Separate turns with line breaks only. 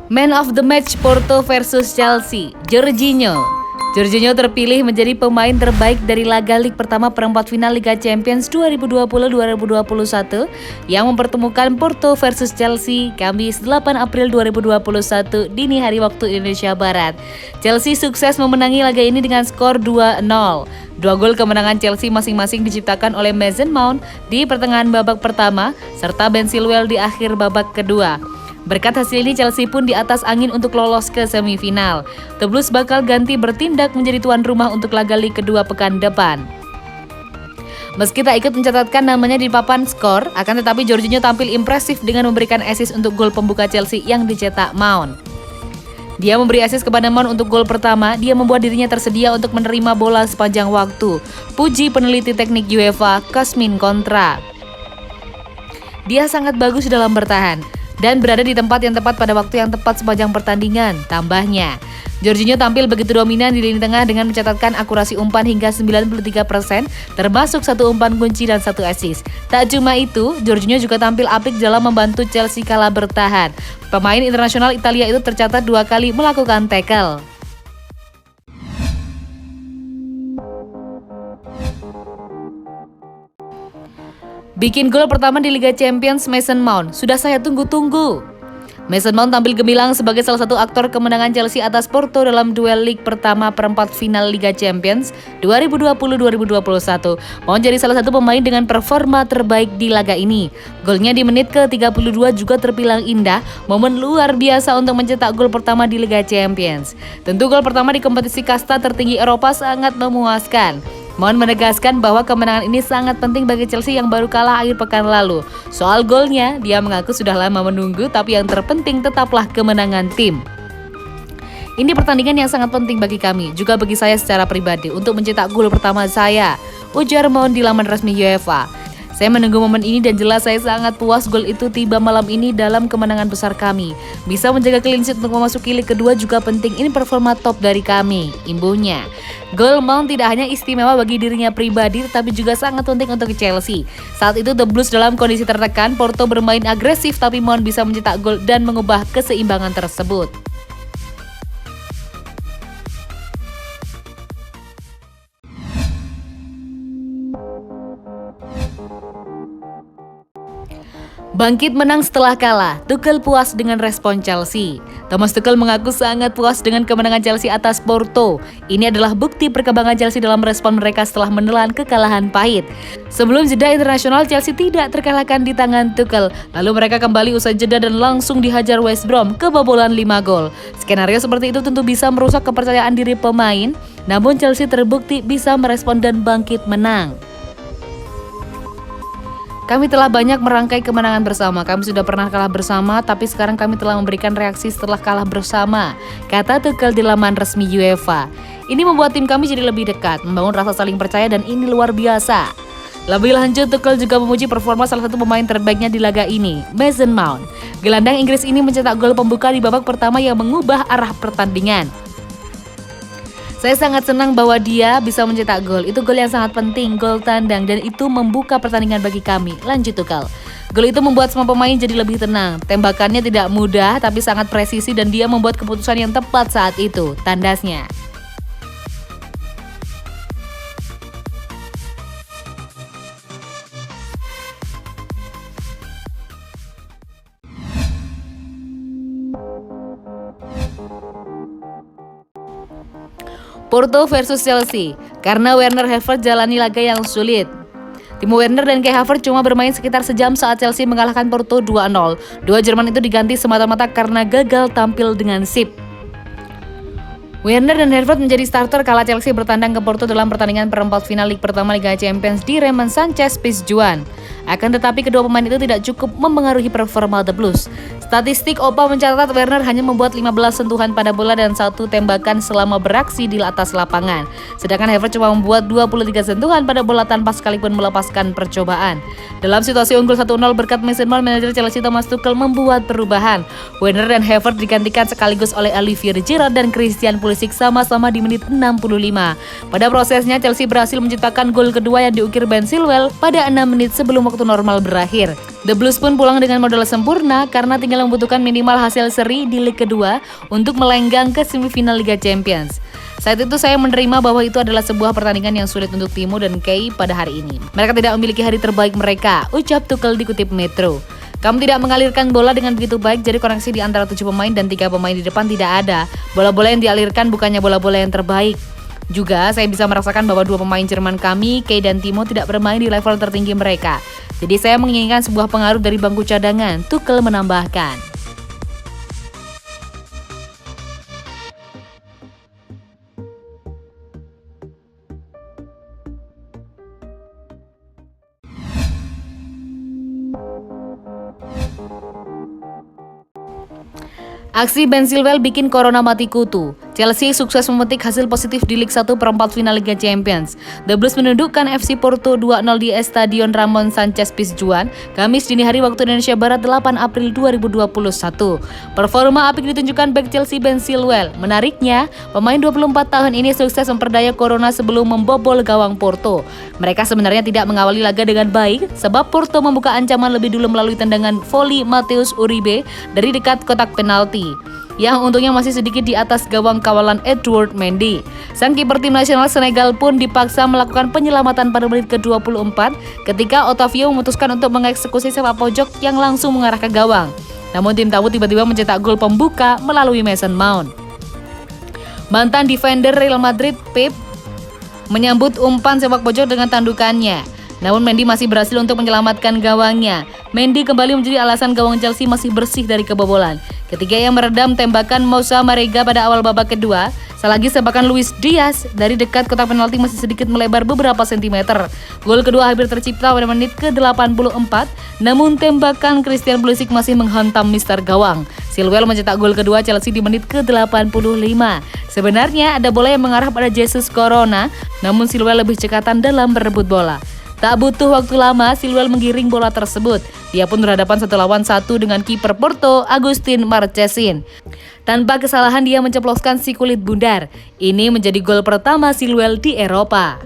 Man of the match Porto versus Chelsea, Jorginho. Jorginho terpilih menjadi pemain terbaik dari laga lig pertama perempat final Liga Champions 2020-2021 yang mempertemukan Porto versus Chelsea Kamis 8 April 2021 dini hari waktu Indonesia Barat. Chelsea sukses memenangi laga ini dengan skor 2-0. Dua gol kemenangan Chelsea masing-masing diciptakan oleh Mason Mount di pertengahan babak pertama serta Ben Chilwell di akhir babak kedua. Berkat hasil ini Chelsea pun di atas angin untuk lolos ke semifinal. The Blues bakal ganti bertindak menjadi tuan rumah untuk laga lig kedua pekan depan. Meski tak ikut mencatatkan namanya di papan skor, akan tetapi Jorginho tampil impresif dengan memberikan assist untuk gol pembuka Chelsea yang dicetak Mount. Dia memberi assist kepada Mount untuk gol pertama, dia membuat dirinya tersedia untuk menerima bola sepanjang waktu. Puji peneliti teknik UEFA, Cosmin Contra. Dia sangat bagus dalam bertahan dan berada di tempat yang tepat pada waktu yang tepat sepanjang pertandingan, tambahnya. Jorginho tampil begitu dominan di lini tengah dengan mencatatkan akurasi umpan hingga 93%, termasuk satu umpan kunci dan satu assist. Tak cuma itu, Jorginho juga tampil apik dalam membantu Chelsea kalah bertahan. Pemain internasional Italia itu tercatat 2 kali melakukan tackle. Bikin gol pertama di Liga Champions Mason Mount, sudah saya tunggu-tunggu. Mason Mount tampil gemilang sebagai salah satu aktor kemenangan Chelsea atas Porto dalam duel lig pertama perempat final Liga Champions 2020-2021. Mount jadi salah satu pemain dengan performa terbaik di laga ini. Golnya di menit ke-32 juga terbilang indah, momen luar biasa untuk mencetak gol pertama di Liga Champions. Tentu gol pertama di kompetisi kasta tertinggi Eropa sangat memuaskan. Mount menegaskan bahwa kemenangan ini sangat penting bagi Chelsea yang baru kalah akhir pekan lalu. Soal golnya, dia mengaku sudah lama menunggu, tapi yang terpenting tetaplah kemenangan tim. Ini pertandingan yang sangat penting bagi kami, juga bagi saya secara pribadi, untuk mencetak gol pertama saya, ujar Mount di laman resmi UEFA. Saya menunggu momen ini dan jelas saya sangat puas gol itu tiba malam ini dalam kemenangan besar kami. Bisa menjaga clean sheet untuk memasuki lig kedua juga penting, ini performa top dari kami, imbuhnya. Gol Mount tidak hanya istimewa bagi dirinya pribadi tetapi juga sangat penting untuk Chelsea. Saat itu The Blues dalam kondisi tertekan, Porto bermain agresif tapi Mount bisa mencetak gol dan mengubah keseimbangan tersebut. Bangkit menang setelah kalah, Tuchel puas dengan respon Chelsea. Thomas Tuchel mengaku sangat puas dengan kemenangan Chelsea atas Porto. Ini adalah bukti perkembangan Chelsea dalam respon mereka setelah menelan kekalahan pahit. Sebelum jeda internasional, Chelsea tidak terkalahkan di tangan Tuchel. Lalu mereka kembali usai jeda dan langsung dihajar West Brom kebobolan 5 gol. Skenario seperti itu tentu bisa merusak kepercayaan diri pemain, namun Chelsea terbukti bisa merespon dan bangkit menang. Kami telah banyak merangkai kemenangan bersama. Kami sudah pernah kalah bersama, tapi sekarang kami telah memberikan reaksi setelah kalah bersama, kata Tuchel di laman resmi UEFA. Ini membuat tim kami jadi lebih dekat, membangun rasa saling percaya dan ini luar biasa. Lebih lanjut, Tuchel juga memuji performa salah satu pemain terbaiknya di laga ini, Mason Mount. Gelandang Inggris ini mencetak gol pembuka di babak pertama yang mengubah arah pertandingan. Saya sangat senang bahwa dia bisa mencetak gol. Itu gol yang sangat penting, gol tandang, dan itu membuka pertandingan bagi kami. Lanjut Tuchel. Gol itu membuat semua pemain jadi lebih tenang. Tembakannya tidak mudah, tapi sangat presisi dan dia membuat keputusan yang tepat saat itu. Tandasnya. Porto versus Chelsea, karena Werner Havertz jalani laga yang sulit. Timo Werner dan Kai Havertz cuma bermain sekitar sejam saat Chelsea mengalahkan Porto 2-0. Dua Jerman itu diganti semata-mata karena gagal tampil dengan sip. Werner dan Havertz menjadi starter kala Chelsea bertandang ke Porto dalam pertandingan perempat final lig pertama Liga Champions di Ramon Sanchez Pizjuan. Akan tetapi kedua pemain itu tidak cukup mempengaruhi performa The Blues. Statistik OPA mencatat Werner hanya membuat 15 sentuhan pada bola dan 1 tembakan selama beraksi di atas lapangan. Sedangkan Havertz cuma membuat 23 sentuhan pada bola tanpa sekalipun melepaskan percobaan. Dalam situasi unggul 1-0 berkat Mason Mount, manajer Chelsea Thomas Tuchel membuat perubahan. Werner dan Havertz digantikan sekaligus oleh Olivier Giroud dan Christian Pulisic sama-sama di menit 65. Pada prosesnya Chelsea berhasil menciptakan gol kedua yang diukir Ben Chilwell pada 6 menit sebelum waktu normal berakhir. The Blues pun pulang dengan modal sempurna karena tinggal membutuhkan minimal hasil seri di leg kedua untuk melenggang ke semifinal Liga Champions. Saat itu saya menerima bahwa itu adalah sebuah pertandingan yang sulit untuk Timo dan Kei pada hari ini. Mereka tidak memiliki hari terbaik mereka, ucap Tuchel dikutip Metro. Kamu tidak mengalirkan bola dengan begitu baik, jadi koneksi di antara 7 pemain dan 3 pemain di depan tidak ada. Bola-bola yang dialirkan bukannya bola-bola yang terbaik. Juga saya bisa merasakan bahwa 2 pemain Jerman kami, Kei dan Timo, tidak bermain di level tertinggi mereka. Jadi saya menginginkan sebuah pengaruh dari bangku cadangan, Tuchel menambahkan. Aksi Ben Chilwell bikin Corona mati kutu. Chelsea sukses memetik hasil positif di Liga 1 perempat final Liga Champions. The Blues menundukkan FC Porto 2-0 di Stadion Ramon Sanchez Pizjuan, Kamis dini hari waktu Indonesia Barat 8 April 2021. Performa apik ditunjukkan bek Chelsea Ben Chilwell. Menariknya, pemain 24 tahun ini sukses memperdaya Corona sebelum membobol gawang Porto. Mereka sebenarnya tidak mengawali laga dengan baik, sebab Porto membuka ancaman lebih dulu melalui tendangan voli Matheus Uribe dari dekat kotak penalti, yang untungnya masih sedikit di atas gawang kawalan Edouard Mendy. Sang kiper tim nasional Senegal pun dipaksa melakukan penyelamatan pada menit ke-24 ketika Otavio memutuskan untuk mengeksekusi sepak pojok yang langsung mengarah ke gawang. Namun tim tamu tiba-tiba mencetak gol pembuka melalui Mason Mount. Mantan defender Real Madrid Pep menyambut umpan sepak pojok dengan tandukannya. Namun Mendy masih berhasil untuk menyelamatkan gawangnya. Mendy kembali menjadi alasan gawang Chelsea masih bersih dari kebobolan. Ketika ia meredam tembakan Moussa Marega pada awal babak kedua, selagi sepakan Luis Diaz dari dekat kotak penalti masih sedikit melebar beberapa sentimeter. Gol kedua hampir tercipta pada menit ke-84, namun tembakan Christian Pulisic masih menghantam mister gawang. Chilwell mencetak gol kedua Chelsea di menit ke-85. Sebenarnya ada bola yang mengarah pada Jesus Corona, namun Chilwell lebih cekatan dalam berebut bola. Tak butuh waktu lama, Chilwell menggiring bola tersebut. Dia pun berhadapan 1-1 dengan kiper Porto, Agustin Marchesin. Tanpa kesalahan dia menceploskan si kulit bundar. Ini menjadi gol pertama Chilwell di Eropa.